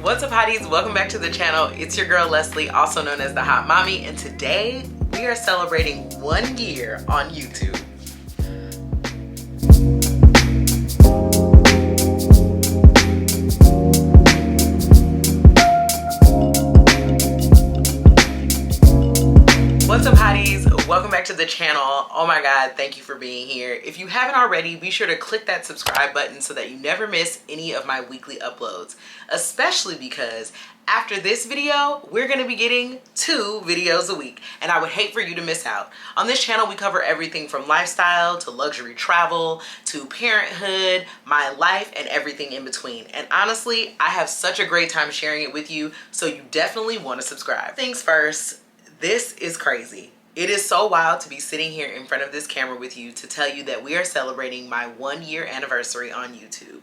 What's up, hotties? Welcome back to the channel. It's your girl Leslie, also known as the Hot Mommy, and today we are celebrating 1 year on YouTube. What's up, hotties? Welcome back to the channel. Oh my god, thank you for being here. If you haven't already, be sure to click that subscribe button so that you never miss any of my weekly uploads, especially because after this video we're going to be getting 2 videos a week, and I would hate for you to miss out. On this channel we cover everything from lifestyle to luxury travel to parenthood, my life, and everything in between. And honestly, I have such a great time sharing it with you, so you definitely want to subscribe. Things first, this is crazy. It is so wild to be sitting here in front of this camera with you to tell you that we are celebrating my 1 year anniversary on YouTube.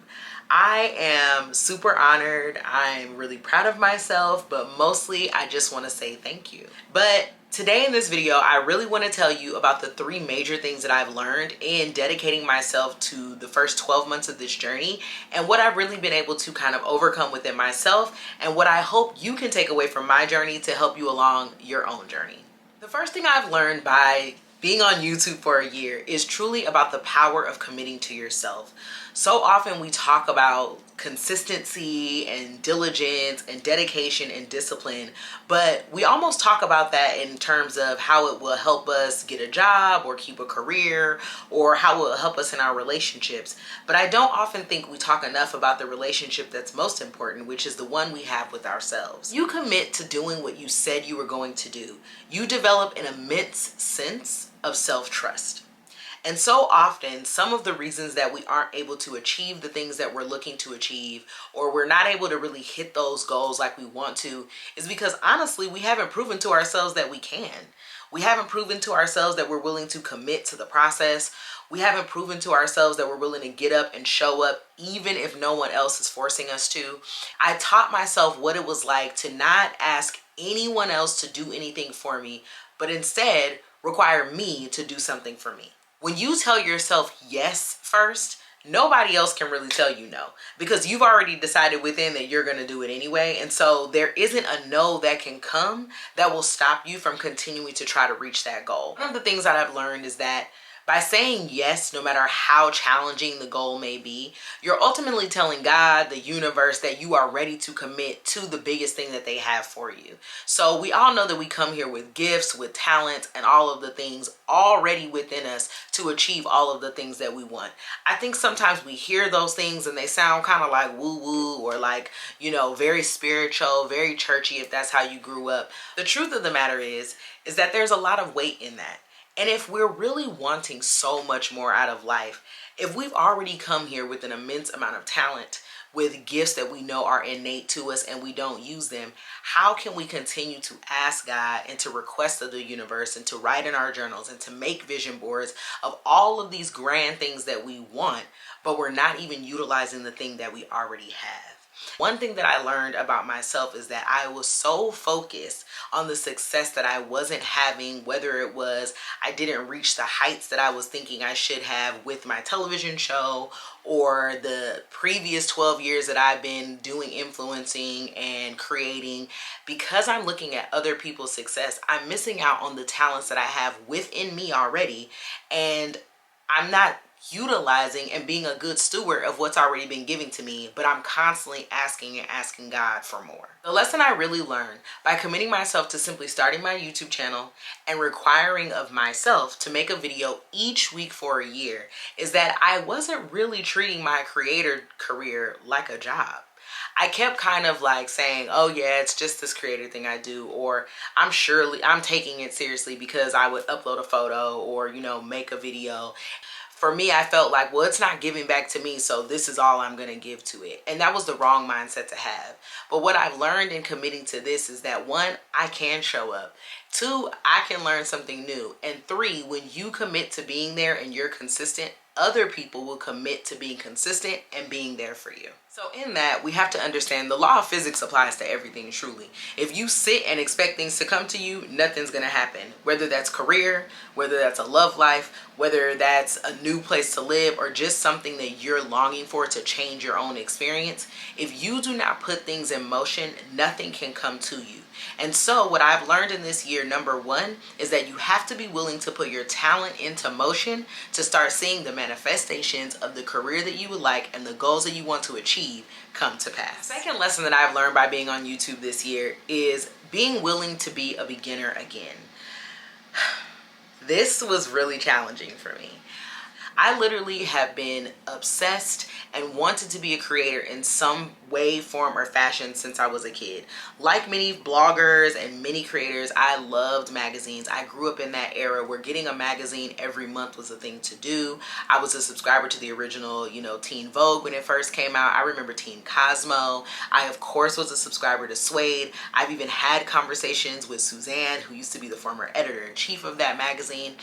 I am super honored. I'm really proud of myself, but mostly I just want to say thank you. But today in this video, I really want to tell you about the 3 major things that I've learned in dedicating myself to the first 12 months of this journey, and what I've really been able to kind of overcome within myself, and what I hope you can take away from my journey to help you along your own journey. The first thing I've learned by being on YouTube for a year is truly about the power of committing to yourself. So often we talk about consistency and diligence and dedication and discipline, but we almost talk about that in terms of how it will help us get a job or keep a career, or how it will help us in our relationships. But I don't often think we talk enough about the relationship that's most important, which is the one we have with ourselves. You commit to doing what you said you were going to do. You develop an immense sense of self-trust. And so often, some of the reasons that we aren't able to achieve the things that we're looking to achieve, or we're not able to really hit those goals like we want to, is because honestly, we haven't proven to ourselves that we can. We haven't proven to ourselves that we're willing to commit to the process. We haven't proven to ourselves that we're willing to get up and show up even if no one else is forcing us to. I taught myself what it was like to not ask anyone else to do anything for me, but instead require me to do something for me. When you tell yourself yes first, nobody else can really tell you no, because you've already decided within that you're going to do it anyway. And so there isn't a no that can come that will stop you from continuing to try to reach that goal. One of the things that I've learned is that by saying yes, no matter how challenging the goal may be, you're ultimately telling God, the universe, that you are ready to commit to the biggest thing that they have for you. So we all know that we come here with gifts, with talents, and all of the things already within us to achieve all of the things that we want. I think sometimes we hear those things and they sound kind of like woo-woo, or like, you know, very spiritual, very churchy if that's how you grew up. The truth of the matter is that there's a lot of weight in that. And if we're really wanting so much more out of life, if we've already come here with an immense amount of talent, with gifts that we know are innate to us and we don't use them, how can we continue to ask God and to request of the universe and to write in our journals and to make vision boards of all of these grand things that we want, but we're not even utilizing the thing that we already have? One thing that I learned about myself is that I was so focused on the success that I wasn't having, whether it was I didn't reach the heights that I was thinking I should have with my television show, or the previous 12 years that I've been doing influencing and creating. Because I'm looking at other people's success, I'm missing out on the talents that I have within me already, and I'm not utilizing and being a good steward of what's already been given to me, but I'm constantly asking God for more. The lesson I really learned by committing myself to simply starting my YouTube channel and requiring of myself to make a video each week for a year is that I wasn't really treating my creator career like a job. I kept kind of like saying, oh yeah, it's just this creator thing I do, or I'm taking it seriously because I would upload a photo or, you know, make a video. For me, I felt like, well, it's not giving back to me, so this is all I'm going to give to it. And that was the wrong mindset to have. But what I've learned in committing to this is that 1, I can show up. 2, I can learn something new. And 3, when you commit to being there and you're consistent, other people will commit to being consistent and being there for you. So in that, we have to understand the law of physics applies to everything truly. If you sit and expect things to come to you, nothing's going to happen. Whether that's career, whether that's a love life, whether that's a new place to live, or just something that you're longing for to change your own experience. If you do not put things in motion, nothing can come to you. And so what I've learned in this year, number one, is that you have to be willing to put your talent into motion to start seeing the manifestations of the career that you would like and the goals that you want to achieve come to pass. The second lesson that I've learned by being on YouTube this year is being willing to be a beginner again. This was really challenging for me. I literally have been obsessed and wanted to be a creator in some way, form, or fashion since I was a kid. Like many bloggers and many creators, I loved magazines. I grew up in that era where getting a magazine every month was a thing to do. I was a subscriber to the original, Teen Vogue when it first came out. I remember Teen Cosmo. I, of course, was a subscriber to Suede. I've even had conversations with Suzanne, who used to be the former editor-in-chief of that magazine.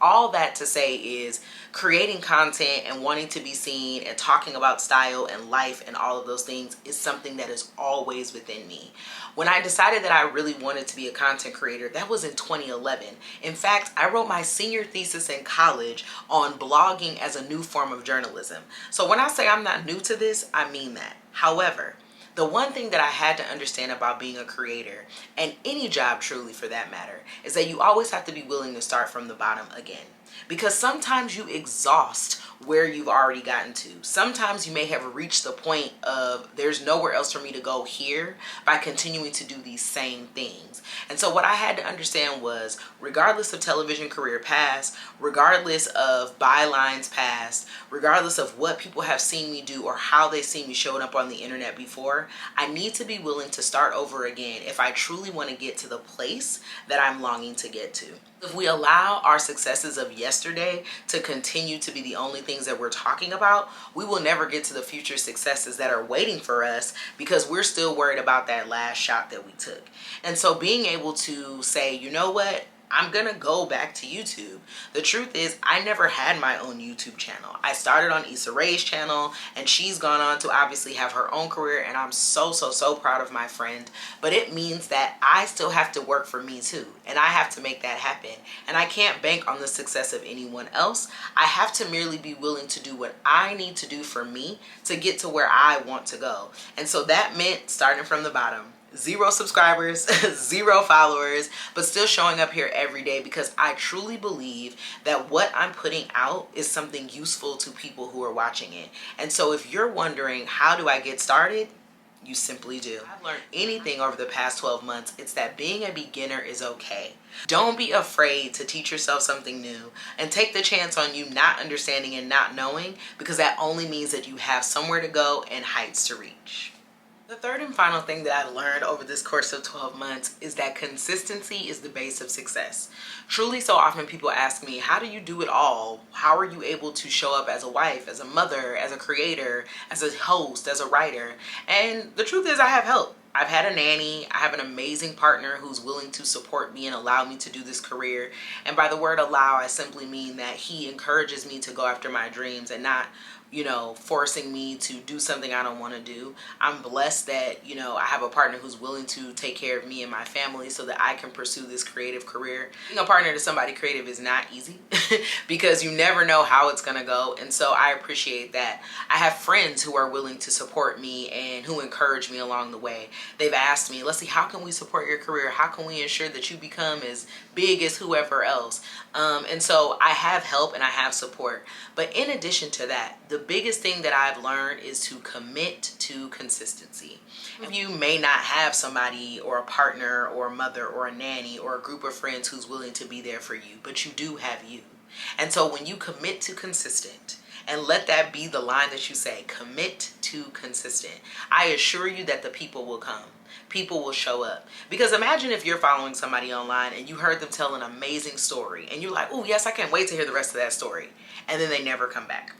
All that to say is creating content and wanting to be seen and talking about style and life and all of those things is something that is always within me. When I decided that I really wanted to be a content creator, that was in 2011. In fact, I wrote my senior thesis in college on blogging as a new form of journalism. So when I say I'm not new to this, I mean that. However, the one thing that I had to understand about being a creator, and any job truly for that matter, is that you always have to be willing to start from the bottom again. Because sometimes you exhaust where you've already gotten to. Sometimes you may have reached the point of there's nowhere else for me to go here by continuing to do these same things. And so what I had to understand was, regardless of television career past, regardless of bylines past, regardless of what people have seen me do or how they see me showing up on the internet before, I need to be willing to start over again if I truly want to get to the place that I'm longing to get to. If we allow our successes of yesterday to continue to be the only things that we're talking about, we will never get to the future successes that are waiting for us because we're still worried about that last shot that we took. And so being able to say, you know what? I'm gonna go back to YouTube. The truth is, I never had my own YouTube channel. I started on Issa Rae's channel, and she's gone on to obviously have her own career, and I'm so proud of my friend. But it means that I still have to work for me too, and I have to make that happen. And I can't bank on the success of anyone else. I have to merely be willing to do what I need to do for me to get to where I want to go. And so that meant starting from the bottom. 0 subscribers, 0 followers, but still showing up here every day because I truly believe that what I'm putting out is something useful to people who are watching it. And so if you're wondering, how do I get started? You simply do. I've learned anything over the past 12 months, it's that being a beginner is okay. Don't be afraid to teach yourself something new and take the chance on you not understanding and not knowing, because that only means that you have somewhere to go and heights to reach. The third and final thing that I learned over this course of 12 months is that consistency is the base of success. Truly, so often people ask me, how do you do it all? How are you able to show up as a wife, as a mother, as a creator, as a host, as a writer? And the truth is, I have help. I've had a nanny. I have an amazing partner who's willing to support me and allow me to do this career. And by the word allow, I simply mean that he encourages me to go after my dreams and not, forcing me to do something I don't want to do. I'm blessed that, I have a partner who's willing to take care of me and my family so that I can pursue this creative career. Being a partner to somebody creative is not easy because you never know how it's going to go. And so I appreciate that. I have friends who are willing to support me and who encourage me along the way. They've asked me, Leslie, how can we support your career? How can we ensure that you become as big as whoever else? And so I have help and I have support. But in addition to that, the biggest thing that I've learned is to commit to consistency. You may not have somebody or a partner or a mother or a nanny or a group of friends who's willing to be there for you, but you do have you. And so when you commit to consistent, and let that be the line that you say, commit to consistent, I assure you that the people will come. People will show up. Because imagine if you're following somebody online and you heard them tell an amazing story and you're like, oh yes, I can't wait to hear the rest of that story. And then they never come back.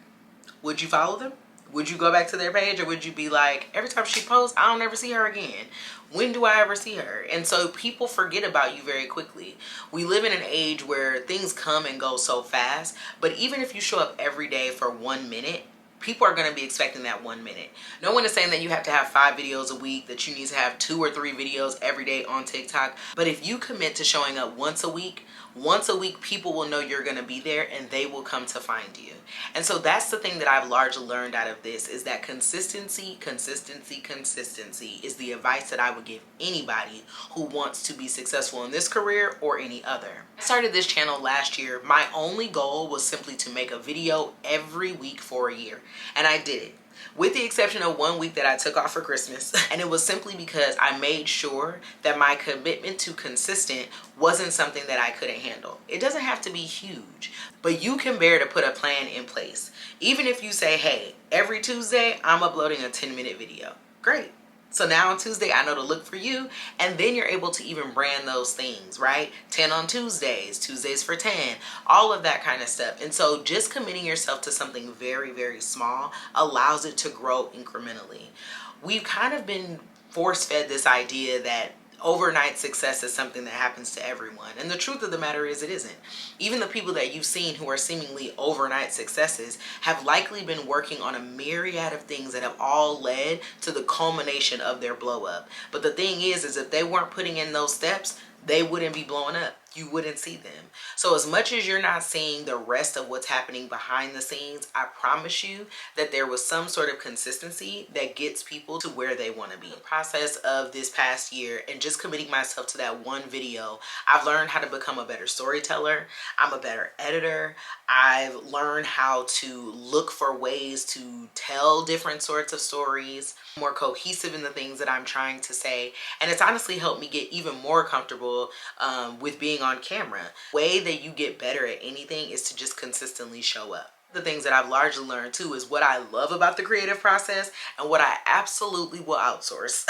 Would you follow them? Would you go back to their page, or would you be like, every time she posts, I don't ever see her again? When do I ever see her? And so people forget about you very quickly. We live in an age where things come and go so fast, but even if you show up every day for 1 minute, people are going to be expecting that 1 minute. No one is saying that you have to have 5 videos a week, that you need to have 2 or 3 videos every day on TikTok. But if you commit to showing up once a week, people will know you're going to be there and they will come to find you. And so that's the thing that I've largely learned out of this, is that consistency is the advice that I would give anybody who wants to be successful in this career or any other. I started this channel last year. My only goal was simply to make a video every week for a year. And I did it, with the exception of 1 week that I took off for Christmas. And it was simply because I made sure that my commitment to consistent wasn't something that I couldn't handle. It doesn't have to be huge, but you can bear to put a plan in place. Even if you say, hey, every Tuesday I'm uploading a 10-minute video. Great. So now on Tuesday, I know to look for you, and then you're able to even brand those things, right? 10 on Tuesdays, Tuesdays for 10, all of that kind of stuff. And so just committing yourself to something very, very small allows it to grow incrementally. We've kind of been force-fed this idea that overnight success is something that happens to everyone. And the truth of the matter is, it isn't. Even the people that you've seen who are seemingly overnight successes have likely been working on a myriad of things that have all led to the culmination of their blow up. But the thing is if they weren't putting in those steps, they wouldn't be blowing up. You wouldn't see them. So as much as you're not seeing the rest of what's happening behind the scenes, I promise you that there was some sort of consistency that gets people to where they want to be. In the process of this past year and just committing myself to that one video, I've learned how to become a better storyteller. I'm a better editor. I've learned how to look for ways to tell different sorts of stories, more cohesive in the things that I'm trying to say. And it's honestly helped me get even more comfortable with being on camera. The way that you get better at anything is to just consistently show up. The things that I've largely learned too is what I love about the creative process and what I absolutely will outsource.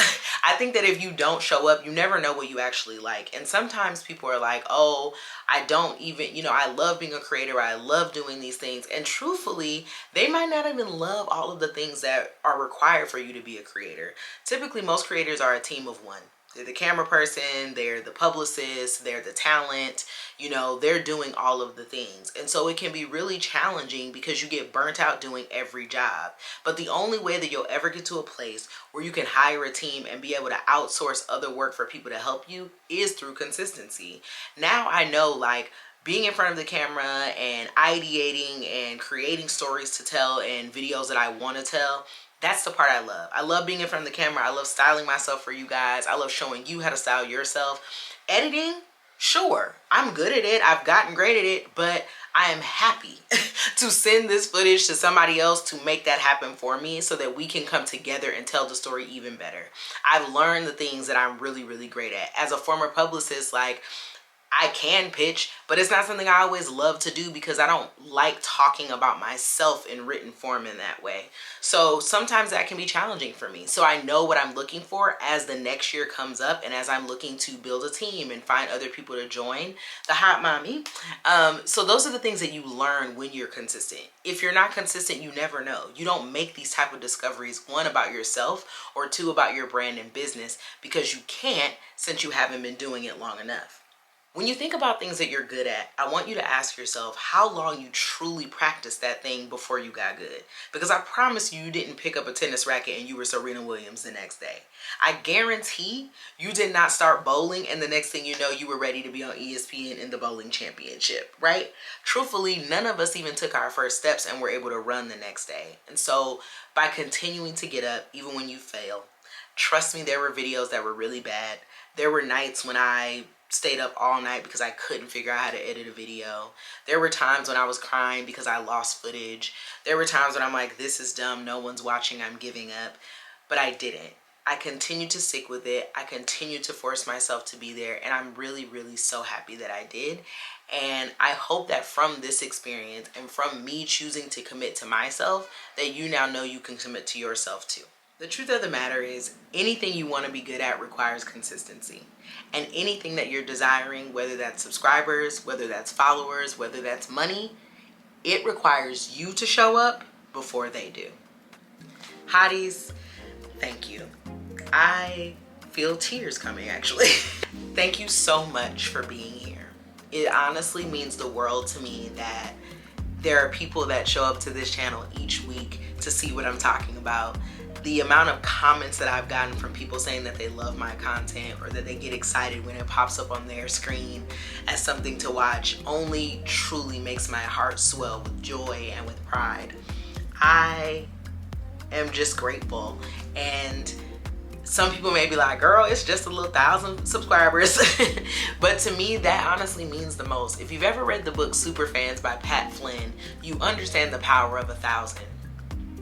I think that if you don't show up, you never know what you actually like. And sometimes people are like, oh, I don't even, I love being a creator. I love doing these things. And truthfully, they might not even love all of the things that are required for you to be a creator. Typically, most creators are a team of one. They're the camera person, they're the publicist, they're the talent, they're doing all of the things. And so it can be really challenging because you get burnt out doing every job. But the only way that you'll ever get to a place where you can hire a team and be able to outsource other work for people to help you is through consistency. Now I know, like, being in front of the camera and ideating and creating stories to tell and videos that I want to tell, that's the part I love. I love being in front of the camera. I love styling myself for you guys. I love showing you how to style yourself. Editing, sure, I'm good at it. I've gotten great at it, but I am happy to send this footage to somebody else to make that happen for me so that we can come together and tell the story even better. I've learned the things that I'm really, really great at. As a former publicist, like, I can pitch, but it's not something I always love to do because I don't like talking about myself in written form in that way. So sometimes that can be challenging for me. So I know what I'm looking for as the next year comes up and as I'm looking to build a team and find other people to join the Hot Mommy. So those are the things that you learn when you're consistent. If you're not consistent, you never know. You don't make these type of discoveries, one, about yourself, or two, about your brand and business, because you can't, since you haven't been doing it long enough. When you think about things that you're good at, I want you to ask yourself how long you truly practiced that thing before you got good. Because I promise you didn't pick up a tennis racket and you were Serena Williams the next day. I guarantee you did not start bowling and the next thing you know, you were ready to be on ESPN in the bowling championship, right? Truthfully, none of us even took our first steps and were able to run the next day. And so by continuing to get up, even when you fail, trust me, there were videos that were really bad. There were nights when I stayed up all night because I couldn't figure out how to edit a video. There were times when I was crying because I lost footage. There were times when I'm like, this is dumb, no one's watching, I'm giving up. But I didn't. I continued to stick with it. I continued to force myself to be there, and I'm really, really so happy that I did. And I hope that from this experience and from me choosing to commit to myself, that you now know you can commit to yourself too. The truth of the matter is, anything you want to be good at requires consistency. And anything that you're desiring, whether that's subscribers, whether that's followers, whether that's money, it requires you to show up before they do. Hotties, thank you. I feel tears coming, actually. Thank you so much for being here. It honestly means the world to me that there are people that show up to this channel each week to see what I'm talking about. The amount of comments that I've gotten from people saying that they love my content or that they get excited when it pops up on their screen as something to watch only truly makes my heart swell with joy and with pride. I am just grateful. And some people may be like, girl, it's just a little 1,000 subscribers. But to me, that honestly means the most. If you've ever read the book Superfans by Pat Flynn, you understand the power of 1,000.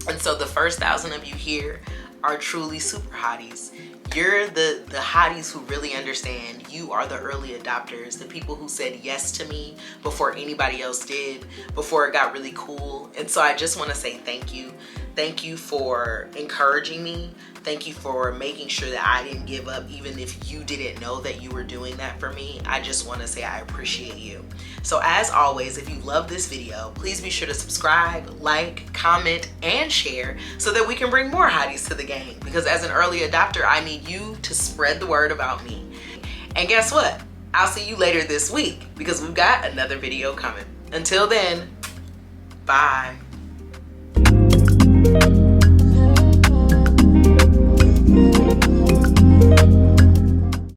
And so the first 1,000 of you here are truly super hotties. You're the hotties who really understand. You are the early adopters, the people who said yes to me before anybody else did, before it got really cool. And so I just want to say thank you. Thank you for encouraging me. Thank you for making sure that I didn't give up even if you didn't know that you were doing that for me. I just want to say I appreciate you. So as always, if you love this video, please be sure to subscribe, like, comment, and share so that we can bring more hotties to the game. Because as an early adopter, I need you to spread the word about me. And guess what? I'll see you later this week because we've got another video coming. Until then, bye.